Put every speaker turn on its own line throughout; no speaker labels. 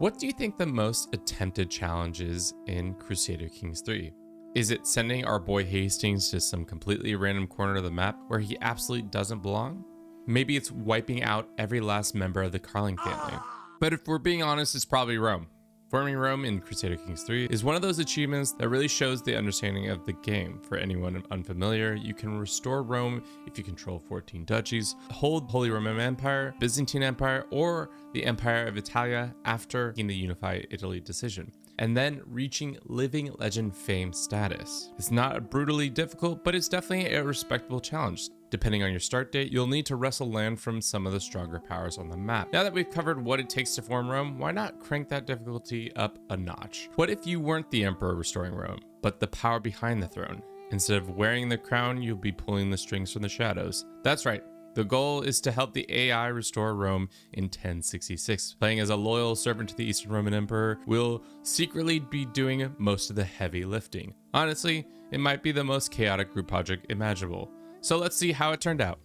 What do you think the most attempted challenge is in Crusader Kings 3? Is it sending our boy Haesteinn to some completely random corner of the map where he absolutely doesn't belong? Maybe it's wiping out every last member of the Karling family. But if we're being honest, it's probably Rome. Forming Rome in Crusader Kings 3 is one of those achievements that really shows the understanding of the game. For anyone unfamiliar, you can restore Rome if you control 14 duchies, hold Holy Roman Empire, Byzantine Empire, or the Empire of Italia after the Unify Italy decision, and then reaching living legend fame status. It's not brutally difficult, but it's definitely a respectable challenge. Depending on your start date, you'll need to wrestle land from some of the stronger powers on the map. Now that we've covered what it takes to form Rome, why not crank that difficulty up a notch? What if you weren't the emperor restoring Rome, but the power behind the throne? Instead of wearing the crown, you'll be pulling the strings from the shadows. That's right. The goal is to help the AI restore Rome in 1066. Playing as a loyal servant to the Eastern Roman Emperor will secretly be doing most of the heavy lifting. Honestly, it might be the most chaotic group project imaginable. So let's see how it turned out.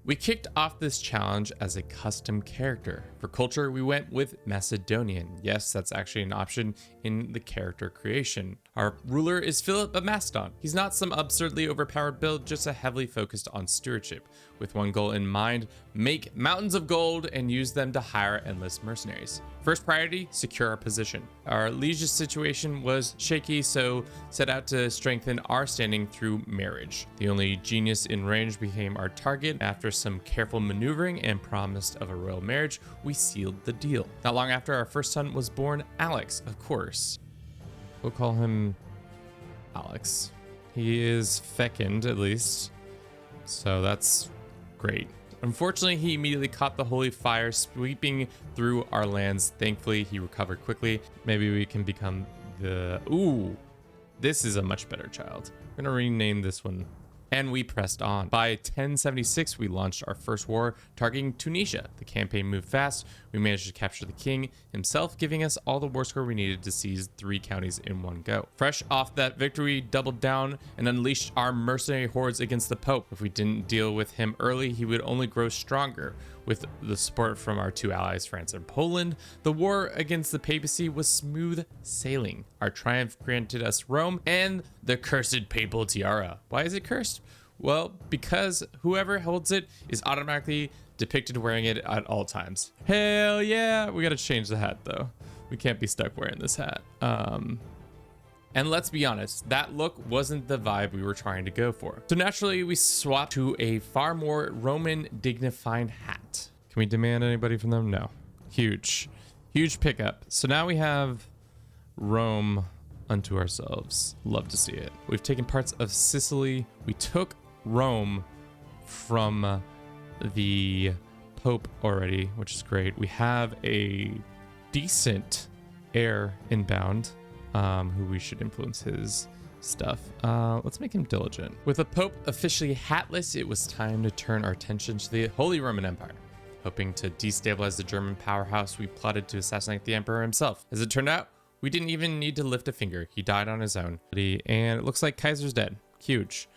We kicked off this challenge as a custom character. For culture, we went with Macedonian. Yes, that's actually an option in the character creation. Our ruler is Philip of Macedon. He's not some absurdly overpowered build, just a heavily focused on stewardship. With one goal in mind, make mountains of gold and use them to hire endless mercenaries. First priority, secure our position. Our liege situation was shaky, so set out to strengthen our standing through marriage. The only genius in range became our target. After some careful maneuvering and promise of a royal marriage, we sealed the deal. Not long after, our first son was born, Alex, of course. We'll call him Alex. He is fecund, at least, so that's great. Unfortunately, he immediately caught the holy fire sweeping through our lands. Thankfully, he recovered quickly. Maybe we can become the... Ooh, this is a much better child. I'm gonna rename this one. And we pressed on. By 1076, we launched our first war, targeting Tunisia. The campaign moved fast. We managed to capture the king himself, giving us all the war score we needed to seize 3 counties in one go. Fresh off that victory, we doubled down and unleashed our mercenary hordes against the Pope. If we didn't deal with him early, he would only grow stronger. With the support from our 2 allies, France and Poland, the war against the papacy was smooth sailing. Our triumph granted us Rome and the cursed papal tiara. Why is it cursed? Well, because whoever holds it is automatically depicted wearing it at all times. Hell yeah! We gotta change the hat though. We can't be stuck wearing this hat. And let's be honest, that look wasn't the vibe we were trying to go for. So naturally, we swapped to a far more Roman dignified hat. Can we demand anybody from them? No. Huge pickup. So now we have Rome unto ourselves. Love to see it. We've taken parts of Sicily. We took Rome from the Pope already, which is great. We have a decent heir inbound. Who we should influence his stuff. Let's make him diligent. With the Pope officially hatless, it was time to turn our attention to the Holy Roman Empire. Hoping to destabilize the German powerhouse, we plotted to assassinate the emperor himself. As it turned out, we didn't even need to lift a finger. He died on his own. And it looks like Kaiser's dead. Huge.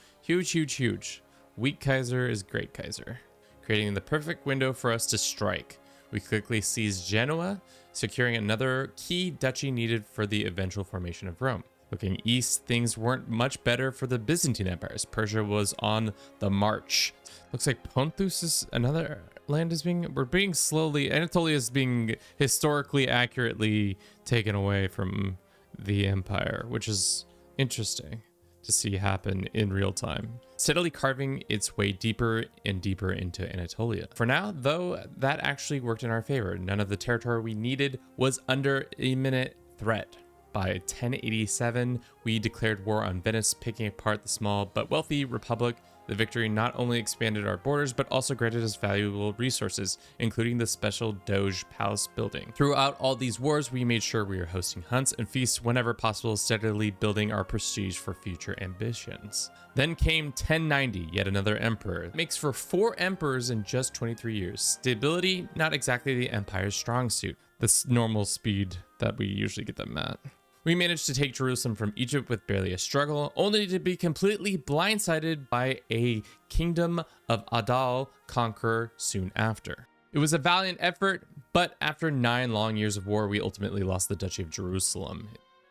Weak Kaiser is great Kaiser, creating the perfect window for us to strike. We quickly seized Genoa, securing another key duchy needed for the eventual formation of Rome. Looking east, things weren't much better for the Byzantine empires. Persia was on the march. Looks like Pontus is another land we're being slowly, Anatolia is being historically accurately taken away from the empire, which is interesting to see happen in real time, steadily carving its way deeper and deeper into Anatolia. For now, though, that actually worked in our favor. None of the territory we needed was under imminent threat. By 1087, we declared war on Venice, picking apart the small but wealthy republic. The victory not only expanded our borders, but also granted us valuable resources, including the special Doge Palace building. Throughout all these wars, we made sure we were hosting hunts and feasts whenever possible, steadily building our prestige for future ambitions. Then came 1090, yet another emperor. It makes for 4 emperors in just 23 years. Stability, not exactly the empire's strong suit. The normal speed that we usually get them at. We managed to take Jerusalem from Egypt with barely a struggle, only to be completely blindsided by a kingdom of Adal conqueror soon after. It was a valiant effort, But after 9 long years of war, we ultimately lost the Duchy of Jerusalem.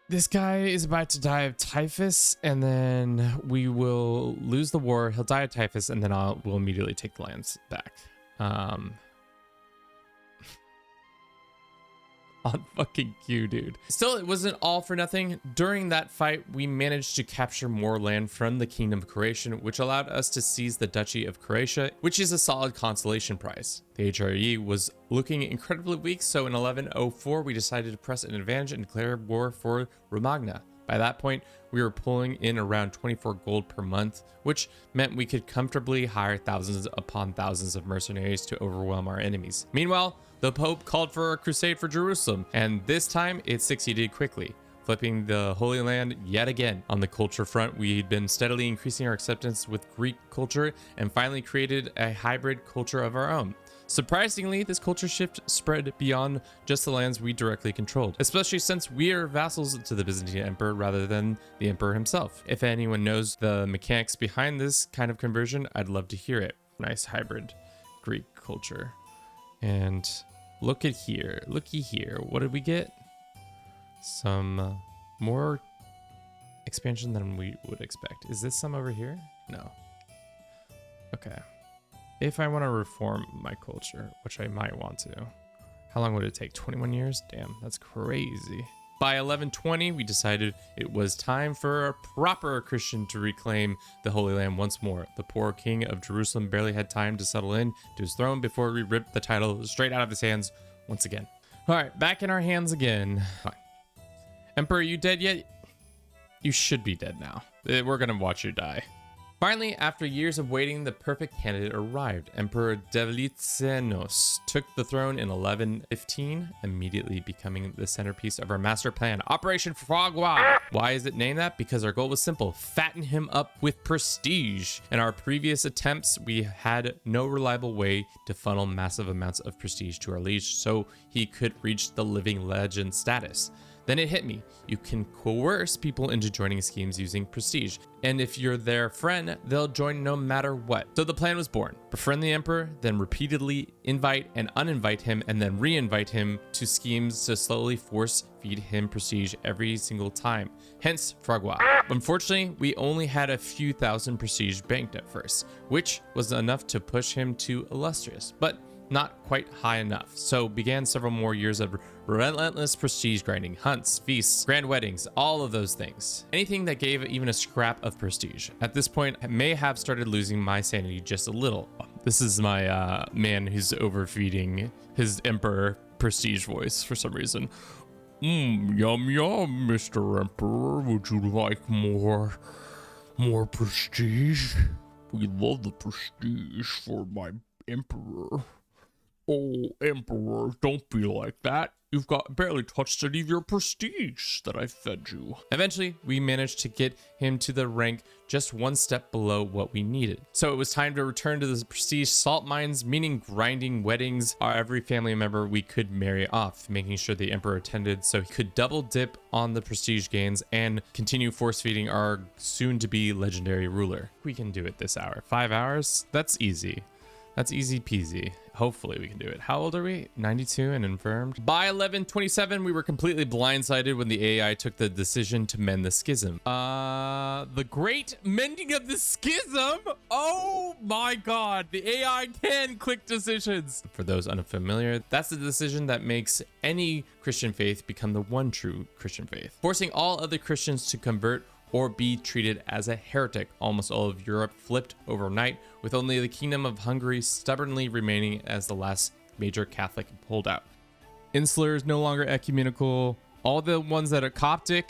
This guy is about to die of typhus, and then we will lose the war. He'll die of typhus, and then we'll immediately take the lands back. On fucking cue, dude. Still, it wasn't all for nothing. During that fight, we managed to capture more land from the Kingdom of Croatia, which allowed us to seize the Duchy of Croatia, which is a solid consolation prize. The HRE was looking incredibly weak, so in 1104, we decided to press an advantage and declare war for Romagna. By that point, we were pulling in around 24 gold per month, which meant we could comfortably hire thousands upon thousands of mercenaries to overwhelm our enemies. Meanwhile, the Pope called for a crusade for Jerusalem, and this time it succeeded quickly, flipping the Holy Land yet again. On the culture front, we'd been steadily increasing our acceptance with Greek culture and finally created a hybrid culture of our own. Surprisingly, this culture shift spread beyond just the lands we directly controlled, especially since we are vassals to the Byzantine Emperor rather than the Emperor himself. If anyone knows the mechanics behind this kind of conversion, I'd love to hear it. Nice hybrid Greek culture. And looky here. What did we get? Some more expansion than we would expect. Is this some over here? No. Okay. If I want to reform my culture, which I might want to, how long would it take? 21 years? Damn, that's crazy. By 1120, we decided it was time for a proper Christian to reclaim the Holy Land once more. The poor king of Jerusalem barely had time to settle in to his throne before we ripped the title straight out of his hands once again. All right, back in our hands again. Fine. Emperor, you dead yet? You should be dead now. We're gonna watch you die. Finally, after years of waiting, the perfect candidate arrived. Emperor Devlitsenos took the throne in 1115, immediately becoming the centerpiece of our master plan, Operation Foie Gras. Why is it named that? Because our goal was simple: fatten him up with prestige. In our previous attempts, we had no reliable way to funnel massive amounts of prestige to our liege so he could reach the living legend status. Then it hit me. You can coerce people into joining schemes using prestige. And if you're their friend, they'll join no matter what. So the plan was born. Befriend the emperor, then repeatedly invite and uninvite him, and then re-invite him to schemes to slowly force feed him prestige every single time. Hence, foie gras. Unfortunately, we only had a few thousand prestige banked at first, which was enough to push him to illustrious, but not quite high enough. So began several more years of relentless prestige grinding, hunts, feasts, grand weddings, all of those things. Anything that gave even a scrap of prestige. At this point, I may have started losing my sanity just a little. This is my man who's overfeeding his emperor prestige voice for some reason. Yum yum, Mr. Emperor. Would you like more prestige? We love the prestige for my emperor. Oh, Emperor, don't be like that. You've got barely touched any of your prestige that I fed you. Eventually, we managed to get him to the rank just one step below what we needed. So it was time to return to the prestige salt mines, meaning grinding weddings of every family member we could marry off, making sure the emperor attended so he could double dip on the prestige gains and continue force feeding our soon-to-be legendary ruler. We can do it this hour. 5 hours? That's easy. That's easy peasy. Hopefully we can do it. How old are we? 92 and infirmed. By 1127, we were completely blindsided when the AI took the decision to mend the schism. The great mending of the schism? Oh my god. The AI can click decisions. For those unfamiliar, that's the decision that makes any Christian faith become the one true Christian faith, forcing all other Christians to convert or be treated as a heretic. Almost all of Europe flipped overnight, with only the Kingdom of Hungary stubbornly remaining as the last major Catholic holdout. Insular is no longer ecumenical. All the ones that are Coptic,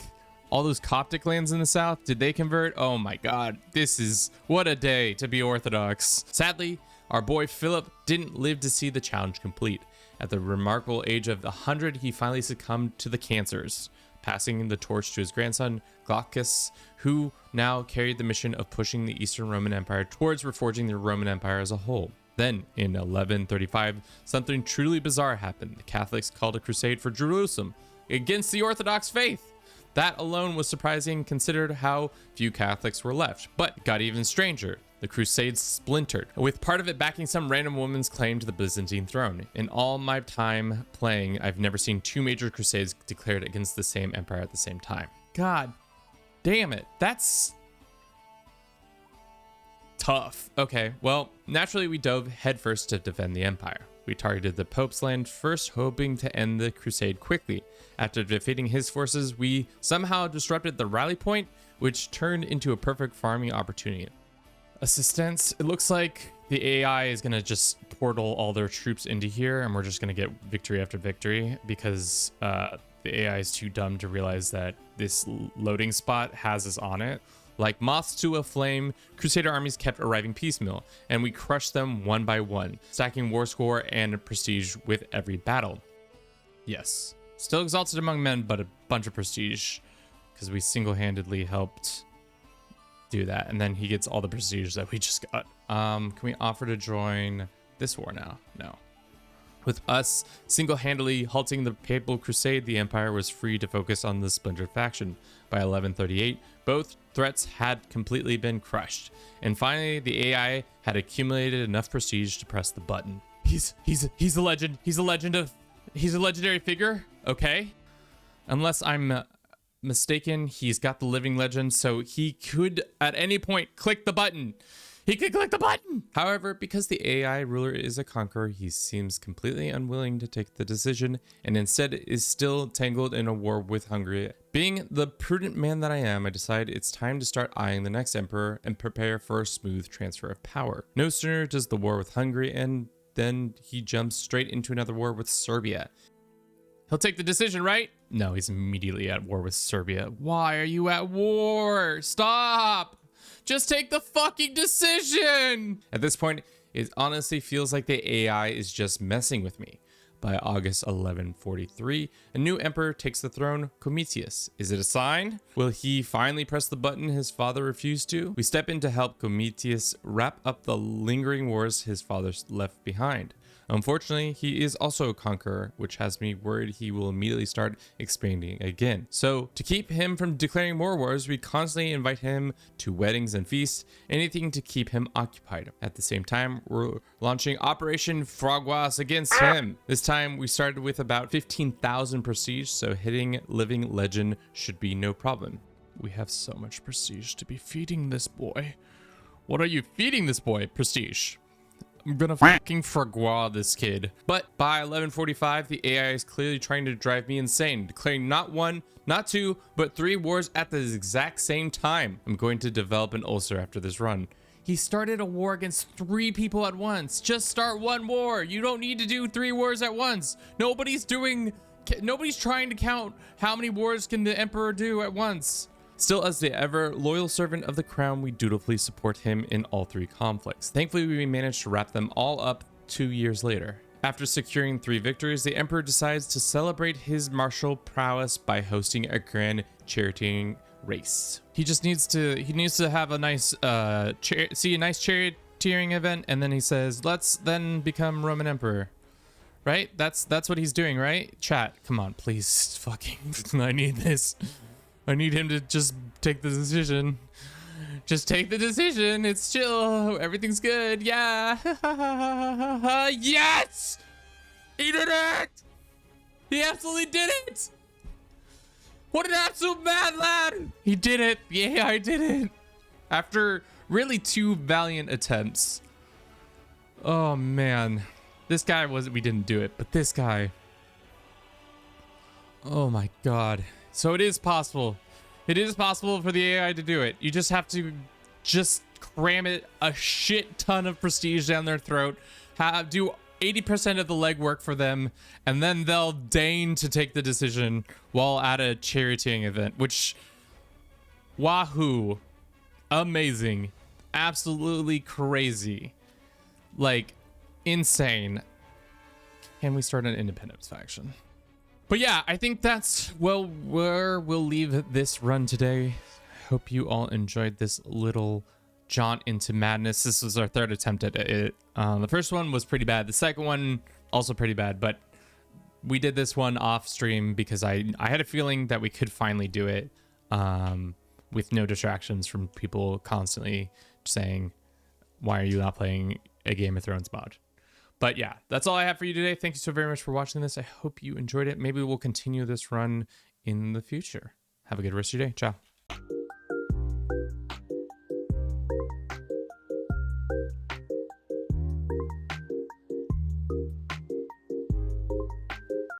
all those Coptic lands in the south, did they convert? Oh my god, this is what a day to be Orthodox. Sadly, our boy Philip didn't live to see the challenge complete. At the remarkable age of 100, he finally succumbed to the cancers, passing the torch to his grandson, Glaucus, who now carried the mission of pushing the Eastern Roman Empire towards reforging the Roman Empire as a whole. Then, in 1135, something truly bizarre happened. The Catholics called a crusade for Jerusalem against the Orthodox faith. That alone was surprising, considered how few Catholics were left. But it got even stranger. The Crusades splintered, with part of it backing some random woman's claim to the Byzantine throne. In all my time playing, I've never seen two major crusades declared against the same empire at the same time. God damn it. That's tough. Okay, well, naturally we dove headfirst to defend the empire. We targeted the Pope's land first, hoping to end the crusade quickly. After defeating his forces, we somehow disrupted the rally point, which turned into a perfect farming opportunity. Assistance. It looks like the AI is going to just portal all their troops into here, and we're just going to get victory after victory because the AI is too dumb to realize that this loading spot has us on it. Like moths to a flame, Crusader armies kept arriving piecemeal, and we crushed them one by one, stacking war score and prestige with every battle. Yes, still exalted among men, but a bunch of prestige because we single-handedly helped do that. And then he gets all the prestige that we just got. Can we offer to join this war now? No. With us single-handedly halting the Papal Crusade, the Empire was free to focus on the splintered faction. By 1138, both threats had completely been crushed. And finally, the AI had accumulated enough prestige to press the button. He's a legend. He's a legendary figure. Okay. Unless I'm mistaken, he's got the living legend, so he could at any point click the button. He could click the button. However, because the AI ruler is a conqueror, he seems completely unwilling to take the decision and instead is still tangled in a war with Hungary. Being the prudent man that I am, I decide it's time to start eyeing the next emperor and prepare for a smooth transfer of power. No sooner does the war with Hungary end than he jumps straight into another war with Serbia. He'll take the decision, right? No, he's immediately at war with Serbia. Why are you at war? Stop! Just take the fucking decision! At this point, it honestly feels like the AI is just messing with me. By August 1143, a new emperor takes the throne, Comitius. Is it a sign? Will he finally press the button his father refused to? We step in to help Comitius wrap up the lingering wars his father left behind. Unfortunately, he is also a conqueror, which has me worried he will immediately start expanding again. So, to keep him from declaring more wars, we constantly invite him to weddings and feasts, anything to keep him occupied. At the same time, we're launching Operation Framboise against him. This time, we started with about 15,000 prestige, so hitting living legend should be no problem. We have so much prestige to be feeding this boy. What are you feeding this boy? Prestige. I'm gonna fucking Framboise this kid. But by 1145, the AI is clearly trying to drive me insane, declaring not one, not two, but 3 wars at the exact same time. I'm going to develop an ulcer after this run. He started a war against 3 people at once. Just start 1 war. You don't need to do 3 wars at once. Nobody's trying to count how many wars can the emperor do at once. Still, as the ever loyal servant of the crown, we dutifully support him in all 3 conflicts. Thankfully, we managed to wrap them all up 2 years later. After securing 3 victories, the emperor decides to celebrate his martial prowess by hosting a grand charioteering race. He needs to have a nice charioteering event, and then he says, "Let's then become Roman emperor." Right? That's what he's doing, right? Chat, come on, please, fucking, I need this. I need him to just take the decision. Just take the decision. It's chill. Everything's good. Yeah. Yes! He did it! He absolutely did it! What an absolute mad lad! He did it. Yeah, I did it. After really 2 valiant attempts. Oh, man. This guy we didn't do it, but this guy. Oh, my God. So it is possible. It is possible for the AI to do it. You just have to cram it a shit ton of prestige down their throat, do 80% of the legwork for them, and then they'll deign to take the decision while at a charioteering event, which, wahoo, amazing, absolutely crazy, like insane. Can we start an independence faction? But yeah, I think that's where we'll leave this run today. Hope you all enjoyed this little jaunt into madness. This was our 3rd attempt at it. The first one was pretty bad. The second one also pretty bad, but we did this one off stream because I had a feeling that we could finally do it with no distractions from people constantly saying why are you not playing a Game of Thrones mod? But yeah, that's all I have for you today. Thank you so very much for watching this. I hope you enjoyed it. Maybe we'll continue this run in the future. Have a good rest of your day. Ciao.